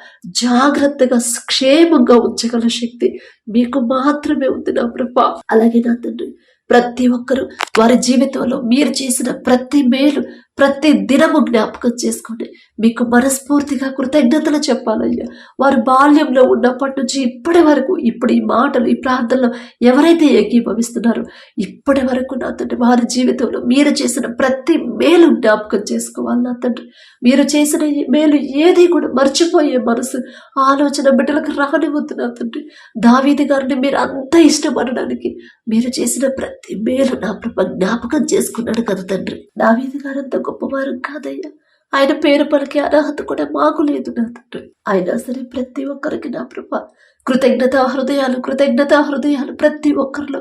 జాగ్రత్తగా క్షేమంగా ఉంచగల శక్తి మీకు మాత్రమే ఉంది నా ప్రభ. అలాగే నా తండ్రి ప్రతి ఒక్కరూ వారి జీవితంలో మీరు చేసిన ప్రతి మేలు, ప్రతి దినము జ్ఞాపకం చేసుకోండి. మీకు మనస్ఫూర్తిగా కృతజ్ఞతలు చెప్పాలయ్యా. వారు బాల్యంలో ఉన్నప్పటి నుంచి ఇప్పటి వరకు, ఇప్పుడు ఈ మాటలు, ఈ ప్రార్థనలో ఎవరైతే ఏకీభవిస్తున్నారో ఇప్పటి వరకు నా తండ్రి వారి జీవితంలో మీరు చేసిన ప్రతి మేలు జ్ఞాపకం చేసుకోవాలి నా తండ్రి. మీరు చేసిన మేలు ఏది కూడా మర్చిపోయే మనసు, ఆలోచన బిడ్డలకు రానివద్దు నా తండ్రి. దావీదు గారిని మీరు అంత ఇష్టపడడానికి మీరు చేసిన ప్రతి మేలు నా ప్రభ జ్ఞాపకం చేసుకున్నాడు కదా తండ్రి. దావీదు గారు అంత గొప్పవారు కాదయ్యా, ఆయన పేరు పలికే అర్హత కూడా మాకు లేదు నా తండ్రి. అయినా సరే ప్రతి ఒక్కరికి నా ప్రభ కృతజ్ఞతా హృదయాలు ప్రతి ఒక్కరిలో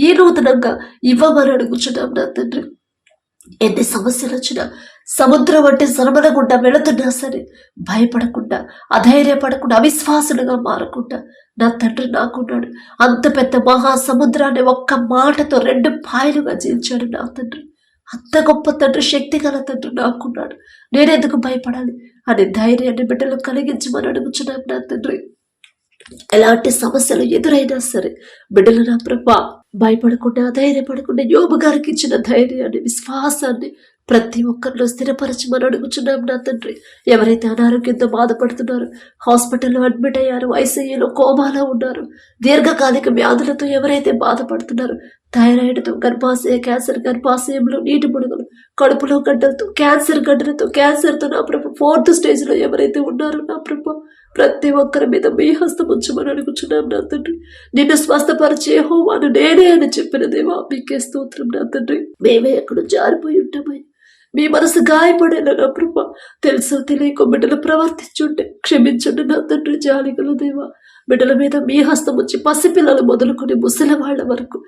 ఈ నూతనంగా ఇవ్వమని అడుగుచున్నాం నా తండ్రి. ఎన్ని సమస్యలు వచ్చినా, సముద్రం వంటి శ్రమల గుండా వెళుతున్నా సరే భయపడకుండా, అధైర్యపడకుండా, అవిశ్వాసులుగా మారకుండా నా తండ్రి నాకున్నాడు. అంత పెద్ద మహాసముద్రాన్ని ఒక్క మాటతో 2 పాయలుగా చీల్చాడు నా తండ్రి. అంత గొప్ప తండ్రి, శక్తి గల తండ్రి నాకున్నాడు. నేనెందుకు భయపడాలి అనే ధైర్యాన్ని బిడ్డలు కలిగించమని అడుగుచున్నాను నా తండ్రి. ఎలాంటి సమస్యలు ఎదురైనా సరే బిడ్డలు నా ప్రభ భయపడకుండా, అధైర్యపడకుండా యోబు గారికి ఇచ్చిన ధైర్యాన్ని, విశ్వాసాన్ని ప్రతి ఒక్కరిలో స్థిరపరచమని అడుగుచున్నాం నా తండ్రి. ఎవరైతే అనారోగ్యంతో బాధపడుతున్నారో, హాస్పిటల్లో అడ్మిట్ అయ్యారు, ఐసీయూలో కోమాలో ఉన్నారు, దీర్ఘకాలిక వ్యాధులతో ఎవరైతే బాధపడుతున్నారో, థైరాయిడ్తో, గర్భాశయ క్యాన్సర్, గర్భాశయంలో నీటి బుడగలు, కడుపులో గడ్డలతో, క్యాన్సర్ గడ్డలతో, క్యాన్సర్తో నా ప్రభ 4th స్టేజ్లో ఎవరైతే ఉన్నారో నా ప్రభ ప్రతి ఒక్కరి మీద మీ హస్తం ఉంచమని అడుగుచున్నాం నా తండ్రి. నిన్ను స్వస్థపరిచే యెహోవాను నేనే అని చెప్పిన దేవా మీకే స్తోత్రం నా తండ్రి. మేమే ఎక్కడ జారిపోయి ఉంటామై మీ మనసు గాయపడేలా నా ప్రభ తెలుసో తెలియక బిడ్డలు ప్రవర్తించుంటే క్షమించండి నా తండ్రి. జాలిగల దేవా, బిడ్డల మీద మీ హస్తం వచ్చి పసిపిల్లలు మొదలుకొని ముసలి వాళ్ళ వరకు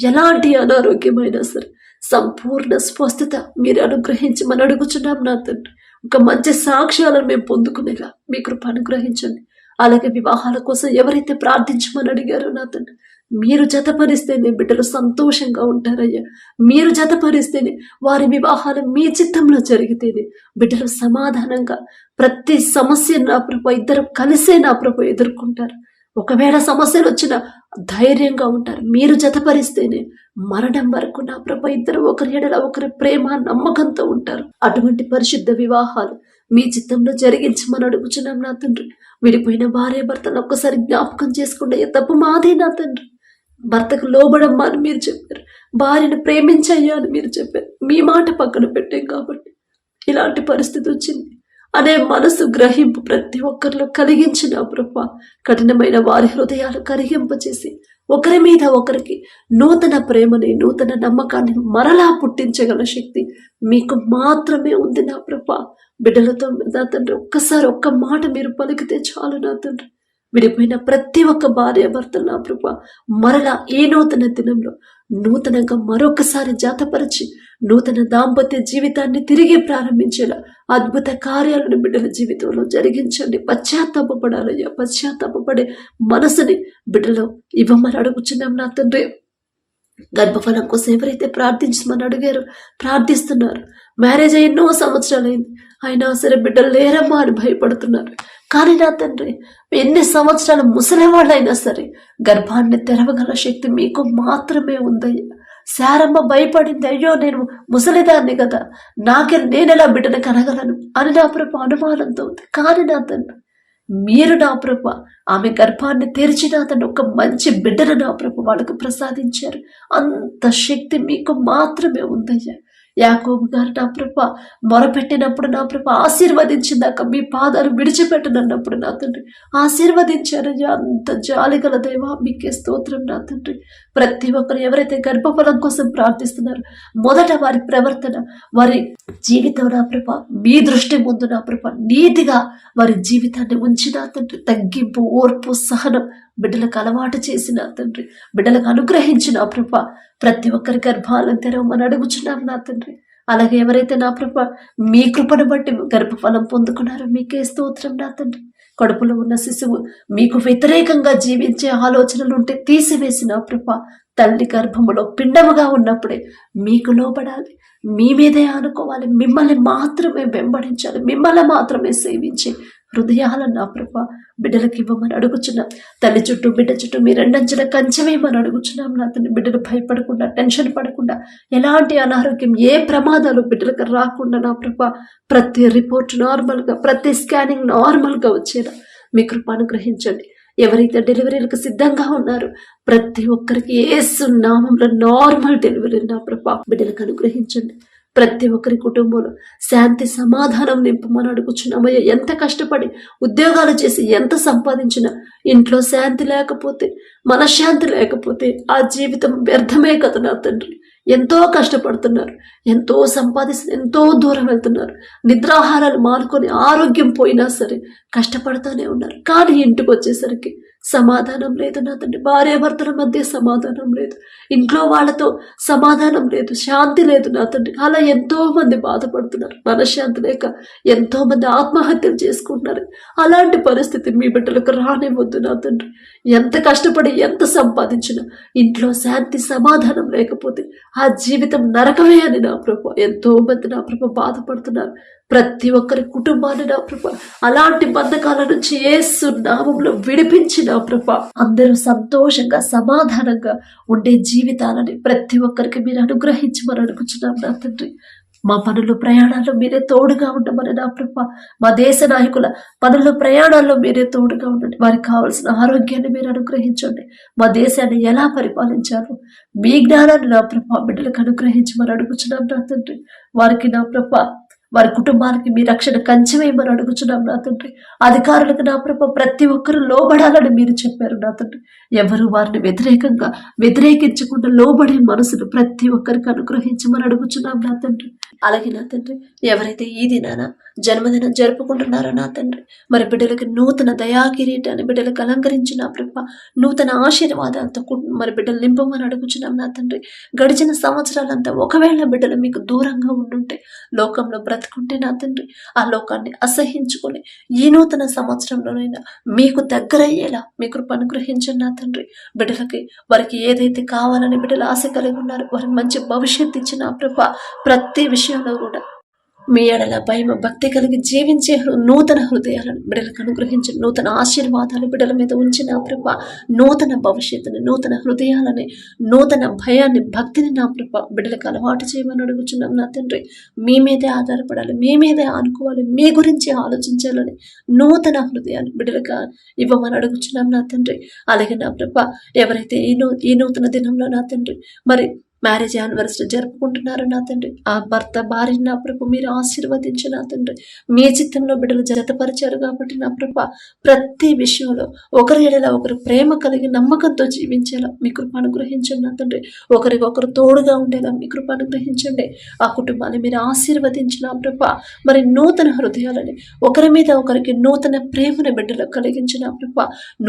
ఎలాంటి అనారోగ్యమైనా సరే సంపూర్ణ స్వస్థత మీరు అనుగ్రహించమని అడుగుచున్నాం నా తండ్రి. ఒక మంచి సాక్ష్యాలను మేము పొందుకునేలా మీ కృప అనుగ్రహించండి. అలాగే వివాహాల కోసం ఎవరైతే ప్రార్థించమని అడిగారో నా తండ్రి, మీరు జతపరిస్తేనే బిడ్డలు సంతోషంగా ఉంటారయ్యా. మీరు జతపరిస్తేనే వారి వివాహాలు మీ చిత్తంలో జరిగితేనే బిడ్డలు సమాధానంగా ప్రతి సమస్య నా ప్రభు ఇద్దరు కలిసే నా ప్రభు ఎదుర్కొంటారు. ఒకవేళ సమస్యలు వచ్చినా ధైర్యంగా ఉంటారు. మీరు జతపరిస్తేనే మరణం వరకు నా ప్రభు ఇద్దరు ఒకరి ఎడల ఒకరి ప్రేమ నమ్మకంతో ఉంటారు. అటువంటి పరిశుద్ధ వివాహాలు మీ చిత్తంలో జరిగించమని అడుగుచున్నాం నా తండ్రి. విడిపోయిన భార్య భర్తను ఒక్కసారి జ్ఞాపకం చేసుకుంటే తప్పు మాదే నా తండ్రి. భర్తకు లోబడమ్మా అని మీరు చెప్పారు, భార్యను ప్రేమించయ్యా అని మీరు చెప్పారు. మీ మాట పక్కన పెట్టాం కాబట్టి ఇలాంటి పరిస్థితి వచ్చింది అనే మనసు గ్రహింపు ప్రతి ఒక్కరిలో కలిగించిన ప్రభా, కఠినమైన వారి హృదయాలు కరిగింపచేసి ఒకరి మీద ఒకరికి నూతన ప్రేమని నూతన నమ్మకాన్ని మరలా పుట్టించగల శక్తి మీకు మాత్రమే ఉంది నా ప్రభా. బిడ్డలతో నా తండ్రి ఒక్కసారి ఒక్క మాట మీరు పలికితే చాలు నా తండ్రి. విడిపోయిన ప్రతి ఒక్క భార్య భర్త నా ప్రభా మరలా ఈ నూతన దినంలో నూతనంగా మరొకసారి జాతపరిచి నూతన దాంపత్య జీవితాన్ని తిరిగి ప్రారంభించేలా అద్భుత కార్యాలను బిడ్డల జీవితంలో జరిగించండి. పశ్చాత్తాపడాలయ్యా, పశ్చాత్తాపడే మనసుని బిడ్డలో ఇవ్వమని అడుగుచున్నాం నా తండ్రి. గర్భఫలం కోసం ఎవరైతే ప్రార్థించమని అడిగారో ప్రార్థిస్తున్నారు. మ్యారేజ్ ఎన్నో సంవత్సరాలైంది, అయినా సరే బిడ్డలు లేరమ్మా అని భయపడుతున్నారు. కానీ నా తండ్రి, ఎన్ని సంవత్సరాలు ముసలివాళ్ళైనా సరే గర్భాన్ని తెరవగల శక్తి మీకు మాత్రమే ఉందయ్యా. శారమ్మ భయపడింది, అయ్యో నేను ముసలిదాన్ని కదా, నేనెలా బిడ్డను కనగలను అని నా ప్రభు అనుమానంతో ఉంది. కానీ నా తండ్రి, మీరు నా ప్రభు ఆమె గర్భాన్ని తెరిచిన అతను ఒక మంచి బిడ్డను నా ప్రభు వాళ్ళకు ప్రసాదించారు. అంత శక్తి మీకు మాత్రమే ఉందయ్యా. యాకోబు గారు నా ప్రభు మొరపెట్టినప్పుడు నా ప్రభు ఆశీర్వదించిందాక మీ పాదాలు విడిచిపెట్టనన్నప్పుడు నా తండ్రి ఆశీర్వదించారయ్యా. అంత జాలిగల దేవా మీకే స్తోత్రం నా తండ్రి. ప్రతి ఒక్కరు ఎవరైతే గర్భఫలం కోసం ప్రార్థిస్తున్నారో మొదట వారి ప్రవర్తన, వారి జీవితం నా ప్రభు మీ దృష్టి ముందు నా ప్రభు నీతిగా వారి జీవితాన్ని ఉంచిన తండ్రి. తగ్గింపు, ఓర్పు, సహనం బిడ్డలకు అలవాటు చేసిన తండ్రి, బిడ్డలకు అనుగ్రహించిన ప్రభ ప్రతి ఒక్కరి గర్భాలను తెరవమని అడుగుచున్నాం నా తండ్రి. అలాగే ఎవరైతే నా ప్రభ మీ కృపను బట్టి గర్భఫలం పొందుకున్నారో మీకే స్తోత్రం నా తండ్రి. కడుపులో ఉన్న శిశువు మీకు వ్యతిరేకంగా జీవించే ఆలోచనలు ఉంటే తీసివేసిన ప్రభ తల్లి గర్భములో పిండముగా ఉన్నప్పుడే మీకు లోబడాలి, మీ మీదే ఆనుకోవాలి, మిమ్మల్ని మాత్రమే వెంబడించాలి, మిమ్మల్ని మాత్రమే సేవించి హృదయాలను నా ప్రభ బిడ్డలకు ఇవ్వమని అడుగుచున్నాం. తల్లి చుట్టూ బిడ్డ చుట్టూ మీ రెండంచెల కంచెవేయమని అడుగుచున్నాం నా తండ్రి. బిడ్డలు భయపడకుండా, టెన్షన్ పడకుండా, ఎలాంటి అనారోగ్యం, ఏ ప్రమాదాలు బిడ్డలకు రాకుండా నా ప్రభ ప్రతి రిపోర్ట్ నార్మల్గా, ప్రతి స్కానింగ్ నార్మల్గా వచ్చేలా మీ కృప అనుగ్రహించండి. ఎవరైతే డెలివరీలకు సిద్ధంగా ఉన్నారో ప్రతి ఒక్కరికి యేసు నామంలో నార్మల్ డెలివరీ నా ప్రభ బిడ్డలకు అనుగ్రహించండి. ప్రతి ఒక్కరి కుటుంబంలో శాంతి సమాధానం నింపమని అడుగుచున్నామయ్యా. ఎంత కష్టపడి ఉద్యోగాలు చేసి ఎంత సంపాదించినా ఇంట్లో శాంతి లేకపోతే, మనశ్శాంతి లేకపోతే ఆ జీవితం వ్యర్థమే కదా నా తండ్రి. ఎంతో కష్టపడుతున్నారు, ఎంతో సంపాదిస్తున్నారు, ఎంతో దూరం వెళ్తున్నారు, నిద్రాహారాలు మానుకొని ఆరోగ్యం పోయినా సరే కష్టపడుతూనే ఉన్నారు. కానీ ఇంటికి వచ్చేసరికి సమాధానం లేదు నా తండ్రి. భార్యాభర్తల మధ్య సమాధానం లేదు, ఇంట్లో వాళ్ళతో సమాధానం లేదు, శాంతి లేదు నా తండ్రి. అలా ఎంతో మంది బాధపడుతున్నారు, మనశ్శాంతి లేక ఎంతో మంది ఆత్మహత్యలు చేసుకుంటున్నారు. అలాంటి పరిస్థితి మీ బిడ్డలకు రానివ్వద్దు నా తండ్రి. ఎంత కష్టపడి ఎంత సంపాదించినా ఇంట్లో శాంతి సమాధానం లేకపోతే ఆ జీవితం నరకమే అని నా ప్రభు ఎంతో మంది నా ప్రభు బాధపడుతున్నారు. ప్రతి ఒక్కరి కుటుంబాన్ని నా ప్రభ అలాంటి బంధకాల నుంచి యేసు నామంలో విడిపించి నా ప్రభ అందరూ సంతోషంగా సమాధానంగా ఉండే జీవితాలని ప్రతి ఒక్కరికి మీరు అనుగ్రహించమని అడుగుచున్నాం నా తండ్రి. మా పనులు ప్రయాణాల్లో మీరే తోడుగా ఉండమని నా ప్రభ, మా దేశ నాయకుల పనులు ప్రయాణాల్లో మీరే తోడుగా ఉండండి. వారికి కావాల్సిన ఆరోగ్యాన్ని మీరు అనుగ్రహించండి. మా దేశాన్ని ఎలా పరిపాలించాలో మీ జ్ఞానాన్ని నా ప్రభ బిడ్డలకు అనుగ్రహించమని అడుగుచున్నాం నా తండ్రి. వారికి నా ప్రభ వారి కుటుంబానికి మీ రక్షణ కంచెవేయమని అడుగుచున్నాం నా తండ్రి. అధికారులకు నా ప్రభ ప్రతి ఒక్కరూ లోబడాలని మీరు చెప్పారు నా తండ్రి. ఎవరు వారిని వ్యతిరేకించకుండా లోబడే మనసును ప్రతి ఒక్కరికి అనుగ్రహించమని అడుగుచున్నాం నా తండ్రి. అలాగే నా తండ్రి, ఎవరైతే ఈ దినాన జన్మదినం జరుపుకుంటున్నారో నా తండ్రి, మరి బిడ్డలకి నూతన దయా కిరీటాన్ని బిడ్డలకు అలంకరించిన ప్రభ నూతన ఆశీర్వాదాలతో మరి బిడ్డలు నింపమని అడుగుచున్నాం నా తండ్రి. గడిచిన సంవత్సరాలంతా ఒకవేళ బిడ్డలు మీకు దూరంగా ఉండుంటే లోకంలో బ్రతుకుంటే నా తండ్రి ఆ లోకాన్ని అసహించుకొని ఈ నూతన సంవత్సరంలోనైనా మీకు దగ్గరయ్యేలా మీ కృప అనుగ్రహించండి నా తండ్రి. బిడ్డలకి వారికి ఏదైతే కావాలని బిడ్డలు ఆశ కలిగి ఉన్నారు, వారికి మంచి భవిష్యత్తు ఇచ్చిన ప్రభా ప్రతి విషయంలో కూడా మీ ఎడల భయం భక్తి కలిగి జీవించే నూతన హృదయాలను బిడ్డలకు అనుగ్రహించి నూతన ఆశీర్వాదాలు బిడ్డల మీద ఉంచిన ప్రభ, నూతన భవిష్యత్తుని, నూతన హృదయాలని, నూతన భయాన్ని, భక్తిని నా ప్రభ బిడ్డలకు అలవాటు చేయమని అడుగుచున్నాం నా తండ్రి. మీ మీదే ఆధారపడాలి, మీ మీదే ఆనుకోవాలి, మీ గురించి ఆలోచించాలని నూతన హృదయాన్ని బిడ్డలకు ఇవ్వమని అడుగుచున్నాం నా తండ్రి. అలాగే నా ప్రభ ఎవరైతే ఈ నూతన దినంలో నా తండ్రి మరి మ్యారేజ్ యానివర్సరీ జరుపుకుంటున్నారు నా తండ్రి, ఆ భర్త భార్యని నా ప్రభు మీరు ఆశీర్వదించి నా తండ్రి. మీ చిత్తంలో బిడ్డలు జతపరిచారు కాబట్టి నా ప్రభ ప్రతి విషయంలో ఒకరి ఎడల ఒకరు ప్రేమ కలిగి నమ్మకంతో జీవించేలా మీ కృప అనుగ్రహించండి నా తండ్రి. ఒకరికొకరు తోడుగా ఉండేలా మీ కృప అనుగ్రహించండి. ఆ కుటుంబాన్ని మీరు ఆశీర్వదించిన ప్రభ మరి నూతన హృదయాలని, ఒకరి మీద ఒకరికి నూతన ప్రేమను బిడ్డలకు కలిగించిన ప్రభ,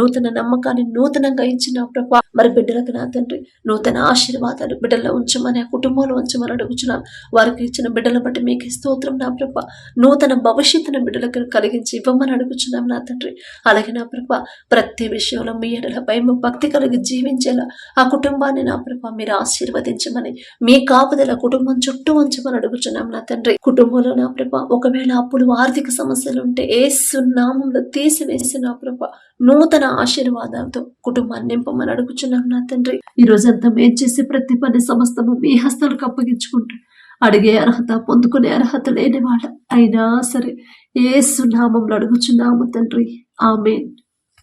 నూతన నమ్మకాన్ని నూతనంగా ఇచ్చిన ప్రభ మరి బిడ్డలకు నా తండ్రి నూతన ఆశీర్వాదాలు బిడ్డలు ఉంచమని, ఆ కుటుంబంలో ఉంచమని అడుగుచున్నాం. వారికి ఇచ్చిన బిడ్డల బట్టి మీకు స్తోత్రం నా ప్రభ. నూతన భవిష్యత్తును బిడ్డలకు కలిగించి ఇవ్వమని అడుగుచున్నాం నా తండ్రి. అలాగే నా ప్రభ ప్రతి విషయంలో మీ ఎడల భయం భక్తి కలిగి జీవించేలా ఆ కుటుంబాన్ని నా ప్రభ మీరు ఆశీర్వదించమని, మీ కాపుదల కుటుంబం చుట్టూ ఉంచమని అడుగుచున్నాం నా తండ్రి. కుటుంబంలో నా ప్రభ ఒకవేళ అప్పులు ఆర్థిక సమస్యలు ఉంటే యేసు నామములో తీసివేసి నా ప్రభ నూతన ఆశీర్వాదాలతో కుటుంబాన్ని నింపమని అడుగుచున్నాం నా తండ్రి. ఈ రోజంతా మేము చేసే ప్రతి పని సమస్తము మీ హస్తాలకు అప్పగించుకుంటూ అడిగే అర్హత పొందుకునే అర్హత లేని వాళ్ళ అయినా సరే యేసు నామములో అడుగుచున్నాము తండ్రి. ఆమేన్.